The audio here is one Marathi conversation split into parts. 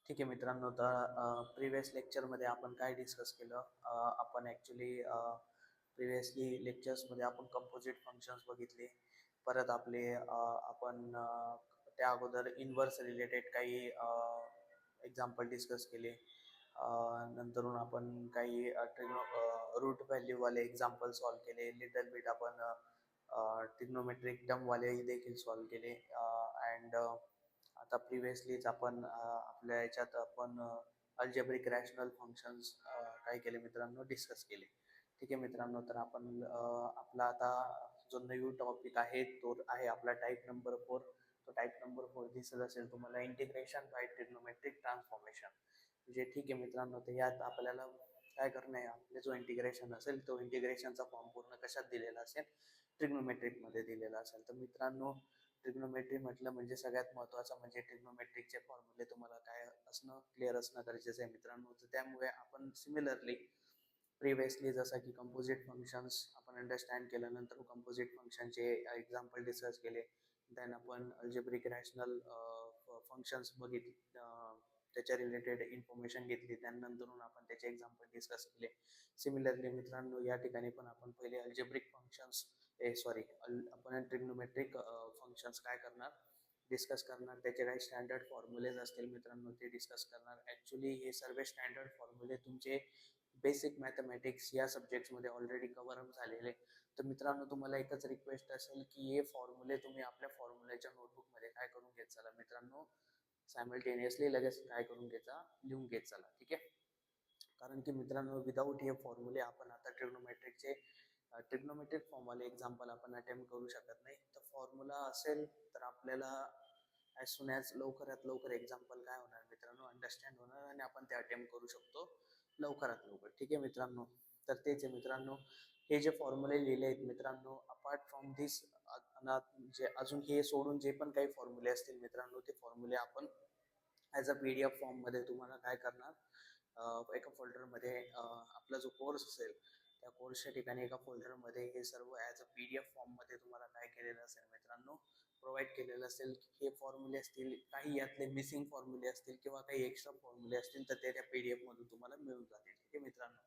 ठीक आहे मित्रांनो, तर प्रिव्हियस लेक्चरमध्ये आपण काय डिस्कस केलं. आपण ॲक्च्युली प्रिव्हियसली लेक्चर्समध्ये आपण कंपोजिट फंक्शन्स बघितले. परत आपले आपण त्या अगोदर इनव्हर्स रिलेटेड काही एक्झाम्पल डिस्कस केले. नंतरून आपण काही रूट व्हॅल्यूवाले एक्झाम्पल सॉल्व केले. लिटल बिट आपण ट्रिग्नोमेट्रिक टर्मवालेही देखील सॉल्व केले. अँड आता प्रिव्हियसलीच आपण आपल्या याच्यात आपण अल्जेब्रिक रॅशनल फंक्शन्स काय केले मित्रांनो, डिस्कस केले. ठीक आहे मित्रांनो, तर आपण आपला आता जो नवीन टॉपिक आहे तो आहे आपला टाईप नंबर 4. तो टाईप नंबर 4 दिसत असेल तुम्हाला, इंटिग्रेशन बाय ट्रिग्नोमेट्रिक ट्रान्सफॉर्मेशन. म्हणजे ठीक आहे मित्रांनो, तर यात आपल्याला काय करणं आहे, आपले जो इंटिग्रेशन असेल तो इंटिग्रेशनचा फॉर्म पूर्ण कशात दिलेला असेल, ट्रिग्नोमेट्रिकमध्ये दिलेला असेल. तर मित्रांनो, ट्रिग्नोमेट्री म्हटलं म्हणजे सगळ्यात महत्त्वाचं म्हणजे ट्रिग्नोमेट्रिकचे फॉर्म्युले तुम्हाला काय असणं, क्लिअर असणं गरजेचं आहे मित्रांनो. तर त्यामुळे आपण सिमिलरली प्रिव्हियसली जसं की कंपोजिट फंक्शन्स आपण अंडरस्टँड केल्यानंतर कंपोजिट फंक्शनचे एक्झाम्पल डिस्कस केले. देन आपण अल्जेब्रिक रॅशनल फंक्शन्स बघितले, त्याच्या रिलेटेड इन्फॉर्मेशन घेतली. त्यानंतरून आपण त्याचे एक्झाम्पल डिस्कस केले. सिमिलरली मित्रांनो, या ठिकाणी पण आपण पहिले अल्जेब्रिक फंक्शन्स आपण ट्रिग्नोमेट्रिक फंक्शन्स काय करणार, डिस्कस करणार. त्याचे काही स्टँडर्ड फॉर्म्युलेज असतील मित्रांनो, ते डिस्कस करणार. ॲक्च्युली हे सर्व स्टँडर्ड फॉर्म्युले तुमचे बेसिक मॅथमॅटिक्स या सब्जेक्ट्समध्ये ऑलरेडी कव्हर अप झालेले. तर मित्रांनो, तुम्हाला एकच रिक्वेस्ट असेल की हे फॉर्म्युले तुम्ही आपल्या फॉर्म्युलेच्या नोटबुकमध्ये काय करून घेत चला मित्रांनो, सायमल्टेनियसली लगेच काय करून घ्यायचा, लिहून घेत चला. ठीक आहे. कारण की मित्रांनो, विदाऊट हे फॉर्म्युले आपण आता ट्रिग्नोमेट्रिक फॉर्मवाले एक्झाम्पल आपण अटेम्प्ट करू शकत नाही. तर फॉर्म्युला असेल तर आपल्याला ॲज सुन ॲज लवकरात लवकर एक्झाम्पल काय होणार मित्रांनो, अंडरस्टँड होणार आणि आपण ते अटेम्प्ट करू शकतो लवकरात लवकर. ठीक आहे मित्रांनो, तर तेच आहे मित्रांनो, हे जे फॉर्म्युले लिहिले आहेत मित्रांनो, अपार्ट फ्रॉम दिस जे अजून हे सोडून जे पण काही फॉर्म्युले असतील मित्रांनो, ते फॉर्म्युले आपण ॲज अ PDF फॉर्ममध्ये तुम्हाला काय करणार, एका फोल्डरमध्ये आपला जो कोर्स असेल त्या कोर्सच्या ठिकाणी एका फोल्डरमध्ये हे सर्व ॲज अ PDF फॉर्ममध्ये तुम्हाला काय केलेलं असेल मित्रांनो, प्रोव्हाइड केलेलं असेल. हे फॉर्म्युले असतील, काही यातले मिसिंग फॉर्म्युले असतील किंवा काही एक्स्ट्रा फॉर्म्युले असतील, तर ते त्या PDF मधून तुम्हाला मिळून जातील. ठीक आहे मित्रांनो.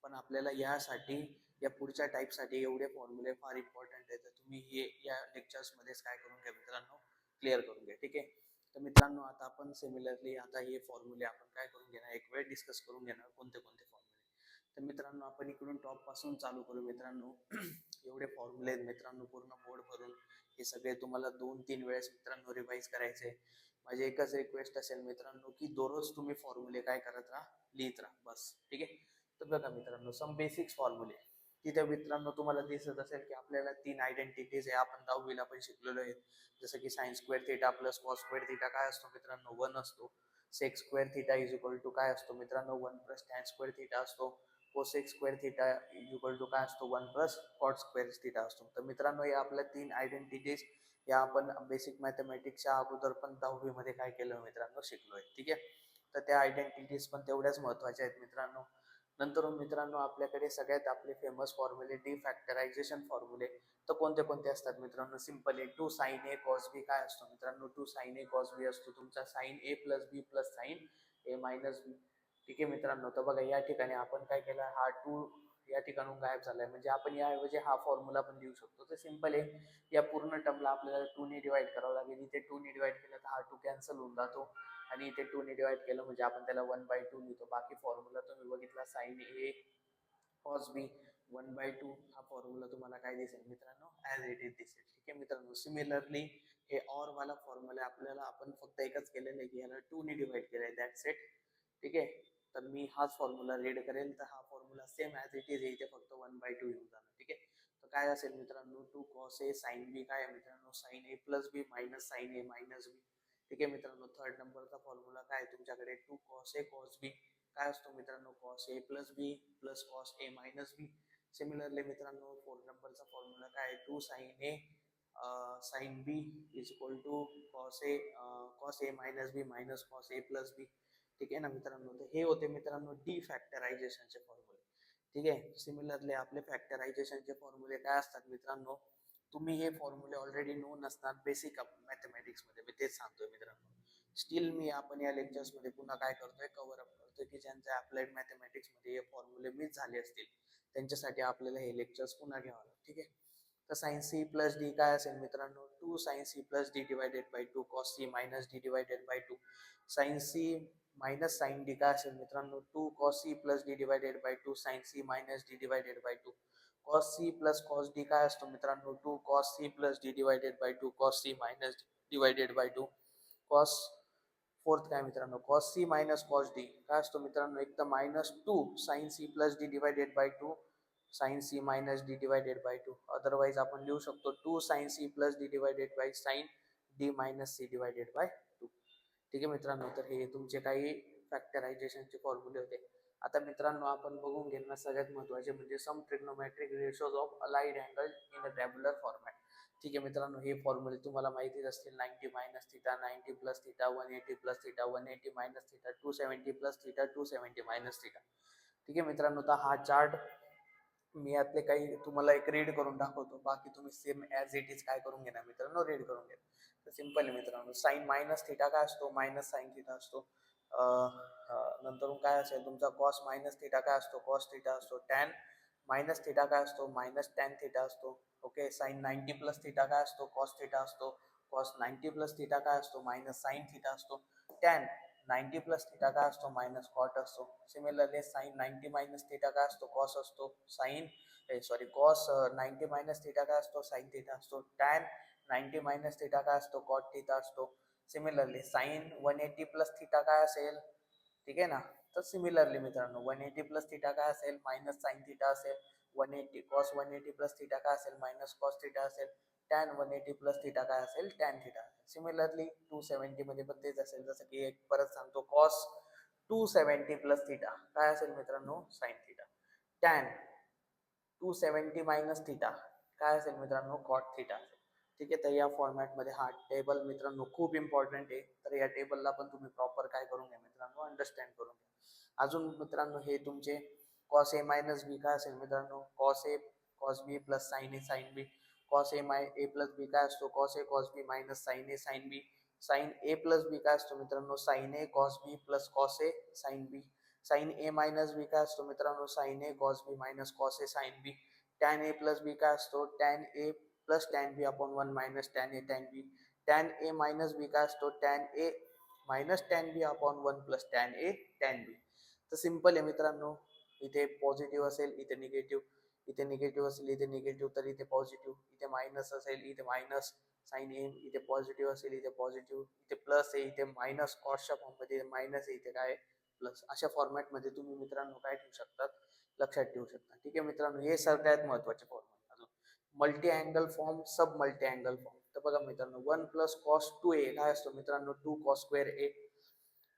पण आपल्याला यासाठी, या पुढच्या टाईपसाठी एवढे फॉर्म्युले फार इम्पॉर्टंट आहे. तर तुम्ही हे या लेक्चर्समध्येच काय करून घ्या मित्रांनो, क्लिअर करून घ्या. ठीक आहे. तर मित्रांनो, आता आपण सिमिलरली आता हे फॉर्म्युले आपण काय करून घेणार, एक वेळ डिस्कस करून घेणार कोणते कोणते फॉर्म्युले. तर मित्रांनो, आपण इकडून टॉप पासून चालू करू मित्रांनो. एवढे फॉर्म्युले आहेत मित्रांनो, पूर्ण बोर्ड भरून हे सगळे तुम्हाला 2-3 वेळेस मित्रांनो रिवाईज करायचे. माझी एकच रिक्वेस्ट असेल मित्रांनो की दररोज तुम्ही फॉर्म्युले काय करत राहा, लिहित राहा, बस. ठीक आहे. तर बघा मित्रांनो, सम बेसिक्स फॉर्म्युले तिथे मित्रांनो तुम्हाला दिसत असेल की आपल्याला 3 आयडेंटिटीज आहे, आपण 10वीला पण शिकलेलो आहे. जसं की sine square theta plus cos square theta काय असतो मित्रांनो, 1 असतो. Sec square theta is equal to काय असतो मित्रांनो, 1 प्लस टॅन स्क्वेअर थिटा असतो. Cosec square theta is equal to काय असतो, 1 प्लस कॉट स्क्वेअर थिटा असतो. तर मित्रांनो, या आपल्या 3 आयडेंटिटीज या आपण बेसिक मॅथमॅटिक्सच्या अगोदर पण 10वीमध्ये काय केलं मित्रांनो, शिकलोय. ठीक आहे. तर त्या आयडेंटिटीज पण तेवढ्याच महत्त्वाच्या आहेत मित्रांनो. नंतर मित्रांनो, आपल्याकडे सगळ्यात आपले फेमस फॉर्म्युले डिफॅक्टरायझेशन फॉर्म्युले. तर कोणते कोणते असतात मित्रांनो, सिम्पल आहे. 2 साइन ए कॉस बी काय असतो मित्रांनो, 2 साइन ए कॉस बी असतो तुमचा साइन ए प्लस बी प्लस साइन ए मायनस बी. ठीक आहे मित्रांनो. तर बघा, या ठिकाणी आपण काय केलं, हा 2 या ठिकाणून गायब झालाय, म्हणजे आपण याऐवजी हा फॉर्म्युला पण लिहू शकतो. तर सिम्पल आहे, या पूर्ण टर्मला आपल्याला 2 ने डिवाइड करावं लागेल. इथे 2 ने डिवाइड केलं तर हा 2 कॅन्सल होऊन जातो आणि इथे 2 ने डिवाइड केलं म्हणजे आपण त्याला 1/2 लिहितो. बाकी फॉर्म्युला तुम्ही बघितला, साइन ए कॉस बी 1/2 हा फॉर्म्युला तुम्हाला काय दिसेल मित्रांनो, ॲज इट इज दिसेल. ठीक आहे मित्रांनो. सिमिलरली हे ऑर वाला फॉर्म्युला आपल्याला आपण फक्त एकच केलेलं आहे की याला 2 ने डिवाइड केलंय, दॅट्स इट. ठीक आहे. तर मी हाच फॉर्म्युला रीड करेल, तर हा formula same as it is इथे फक्त 1/2 येऊन जाणार. ठीक आहे. तर काय असेल मित्रांनो, 2 कॉस ए साइन बी काय आहे मित्रांनो, साइन ए प्लस बी मायनस साइन ए मायनस बी. ठीक आहे मित्रांनो. थर्ड नंबरचा फॉर्म्युला काय आहे तुमच्याकडे, 2 कॉस ए कॉस बी काय असतो मित्रांनो, cos A plus B plus cos A minus B. Similarly मित्रांनो, 4 नंबरचा फॉर्म्युला काय आहे, 2 sine A sine B is equal to cos A minus B minus cos A plus B. ठीक आहे ना मित्रांनो. तर हे होते मित्रांनो डी फॅक्टरायझेशनचे फॉर्म्युले. ठीक आहे. सिमिलरली आपले फॅक्टरायझेशनचे फॉर्म्युले काय असतात मित्रांनो, तुम्ही हे फॉर्म्युले ऑलरेडी नोन असतात बेसिक मॅथमॅटिक्समध्ये, मी तेच सांगतोय मित्रांनो. स्टील आपण या लेक्चर्समध्ये पुन्हा काय करतोय, कव्हर अप करतोय की ज्यांचे अप्लाइड मॅथमॅटिक्समध्ये हे फॉर्म्युले मिस झाले असतील त्यांच्यासाठी आपल्याला हे लेक्चर्स पुन्हा घ्यावं लागेल. ठीक आहे. तर साइन सी प्लस डी काय असेल मित्रांनो, 2 sine C plus D divided by 2 cos C minus D divided by 2. Sine C minus sine D काय असेल मित्रांनो, 2 cos c plus D divided by 2 sine C minus D divided by 2. cos c plus cos d काय असतो मित्रांनो, 2 cos c plus D divided by 2 cos c minus divided by 2. cos fourth काय मित्रांनो, cos c minus cos d काय असतो मित्रांनो, एक तर minus 2 sine c plus D divided by 2 sine c minus D divided by 2. Otherwise आपण लिहू शकतो 2 sine c plus D divided by sine d minus c divided by 2. ठीक आहे मित्रांनो, तर हे तुमचे काही फॅक्टरायझेशनचे फॉर्म्युले होते. आता मित्रांनो आपण बघून घेणार सगळ्यात महत्त्वाचे म्हणजे some trigonometric ratios of allied angle in a tabular format. ठीक आहे मित्रांनो, हे फॉर्म्युले तुम्हाला माहितीच असतील. 90 minus theta, 90 plus theta, 180 plus theta, 180 minus theta, 270 plus theta, 270 minus theta. ठीक आहे मित्रांनो, तर हा चार्ट मी यातले काही तुम्हाला एक रीड करून दाखवतो, बाकी तुम्ही सेम ॲज इट इज काय करून घेणार मित्रांनो, रीड करून घ्या. तर सिंपल आहे मित्रांनो, साइन मायनस थिटा काय असतो, मायनस साइन थिटा असतो. नंतर काय असेल तुमचा कॉस मायनस थिटा काय असतो, कॉस थिटा असतो. टॅन मायनस थिटा काय असतो, मायनस टॅन थिटा असतो. ओके. साइन 90 प्लस थिटा काय असतो, कॉस थिटा असतो. कॉस 90 प्लस थिटा काय असतो, मायनस साइन थिटा असतो. टॅन 90 प्लस थिटा काय असतो, मायनस कॉट असतो. सिमिलरली साइन 90 मायनस थिटा काय असतो, कॉस असतो. कॉस 90 मायनस थिटा काय असतो, साइन थिटा असतो. टॅन 90 मायनस थिटा काय असतो, कॉट थिटा असतो. सिमिलरली साइन 180 प्लस थिटा काय असेल, ठीक आहे ना. तर सिमिलरली मित्रांनो 180 प्लस थिटा काय असेल, मायनस साइन थिटा असेल. 180 कॉस 180 प्लस थिटा काय असेल, मायनस कॉस थिटा असेल. टॅन 180 प्लस थिटा काय असेल, टॅन थिटा. सिमिलरली 270 मध्ये पण तेच असेल. जसं की एक परत सांगतो, कॉस 270 प्लस थिटा काय असेल मित्रांनो, sine theta. Tan 270 minus theta काय असेल मित्रांनो, कॉट थिटा. ठीक आहे. तर या फॉर्मॅटमध्ये हा टेबल मित्रांनो खूप इम्पॉर्टंट आहे. तर या टेबलला पण तुम्ही प्रॉपर काय करून घ्या मित्रांनो, अंडरस्टँड करून घ्या. अजून मित्रांनो हे तुमचे कॉस ए मायनस बी काय असेल मित्रांनो, cos A cos B plus sign A sine B. Cos A plus बी काय असतो, cos A cos B minus sign A sine B. Sign A plus बी काय असतो मित्रांनो, sign A cos B plus cos A sine B. Sign A minus बी काय असतो मित्रांनो, sign A cos B minus cos A sine B. Tan A plus बी काय असतो, tan A plus tan B upon 1 minus tan A tan B. Tan A minus बी काय असतो, tan A minus tan B upon 1 plus tan A tan बी. तर सिंपल आहे मित्रांनो, इथे पॉझिटिव्ह असेल इथे निगेटिव्ह, इथे निगेटिव्ह असेल इथे निगेटिव्ह, तर इथे पॉझिटिव्ह. इथे मायनस असेल इथे मायनस साइन ए, इथे पॉझिटिव्ह असेल इथे पॉझिटिव्ह, इथे प्लस आहे इथे मायनस, कॉसच्या फॉर्ममध्ये मायनस आहे इथे काय प्लस. अशा फॉर्मॅटमध्ये तुम्ही मित्रांनो काय ठेवू शकतात, लक्षात ठेवू शकता. ठीक आहे मित्रांनो, हे सगळ्यात महत्त्वाचे फॉर्मॅट. अजून मल्टी अँगल फॉर्म, सब मल्टी अँगल फॉर्म. तर बघा मित्रांनो, 1 प्लस कॉस 2a काय असतो मित्रांनो, 2 cos square A.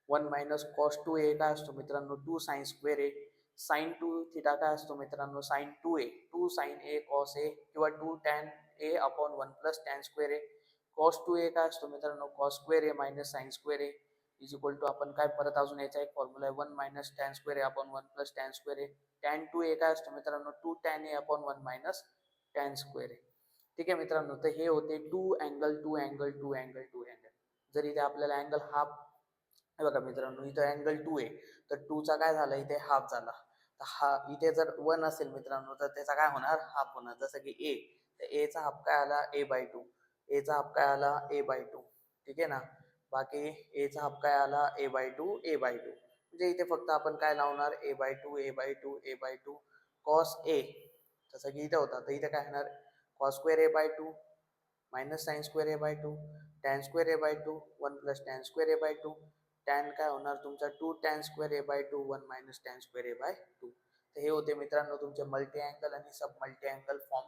1 minus cos 2a काय असतो मित्रांनो, 2 sine square A. Sine 2 theta काय असतो मित्रांनो, sine 2a 2 sine A cos A किंवा 2 tan A upon 1 plus tan square A. Cos 2a काय असतो मित्रांनो, cos square A minus sine square A is equal to, आपण काय परत अजून याचा एक फॉर्म्युला आहे, 1 minus tan square A upon 1 plus tan square A. Tan 2a काय असतो मित्रांनो, 2 tan A upon 1 minus tan square ए. ठीक आहे मित्रांनो, तर हे होते 2 अँगल 2 अँगल 2 अँगल 2 अँगल. जर इथे आपल्याला अँगल हाफ, हे बघा मित्रांनो इथं अँगल 2 आहे, तर 2 चा काय झाला इथे हाफ झाला. तर हा इथे जर 1 असेल मित्रांनो तर त्याचा काय होणार, हाफ होणार. जसं की ए, तर ए चा हाफ काय आला, ए बाय 2. ए चा हाफ काय आला, ए बाय 2. ठीक आहे ना. बाकी ए चा हाफ काय आला, ए बाय 2 ए बाय 2. म्हणजे इथे फक्त आपण काय लावणार, ए bye 2 A bye 2 A bye 2 cos A. जसं की इथे होता, तर इथे काय होणार, कॉस स्क्वेअर ए बाय 2 मायनस साइन स्क्वेअर ए बाय 2 टॅन स्क्वेअर ए बाय 2 1 प्लस टॅन स्क्वेअर ए बाय 2. टॅन काय होणार तुमचा, 2 टॅन स्क्वेअर ए बाय 2 1 मायनस टॅन स्क्वेअर ए बाय 2. तर हे होते मित्रांनो तुमचे मल्टी अँगल आणि सब मल्टी अँगल फॉर्म.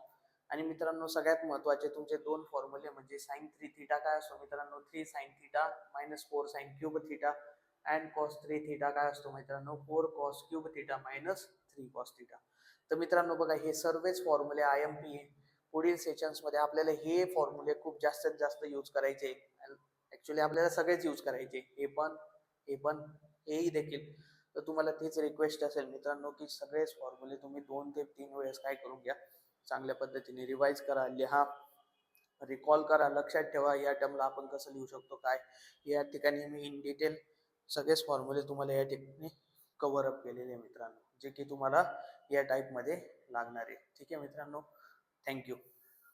आणि मित्रांनो सगळ्यात महत्त्वाचे तुमचे दोन फॉर्म्युले म्हणजे साइन 3 थिटा काय असतो मित्रांनो, 3 sine theta minus 4 sine cube theta and cos 3 theta काय असतो मित्रांनो, 4 cos cube theta minus 3 cos theta. तर मित्रांनो बघा, हे सर्वच फॉर्म्युले IMP पुढील सेशन्समध्ये आपल्याला हे फॉर्म्युले खूप जास्तीत जास्त यूज करायचे. ऍक्च्युली आपल्याला सगळेच यूज करायचे, हे पण हेही देखील. तर तुम्हाला तीच रिक्वेस्ट असेल मित्रांनो की सगळेच फॉर्म्युले तुम्ही 2 ते 3 वेळेस काय करून घ्या, चांगल्या पद्धतीने रिवाइज करा, लिहा रिकॉल करा, लक्षात ठेवा या टर्मला आपण कसं लिहू शकतो काय. या ठिकाणी मी इन डिटेल सगळेच फॉर्म्युले तुम्हाला या ठिकाणी कव्हर अप केलेले आहे मित्रांनो, जे की तुम्हाला या टाईपमध्ये लागणार आहे. ठीक आहे मित्रांनो, थँक्यू.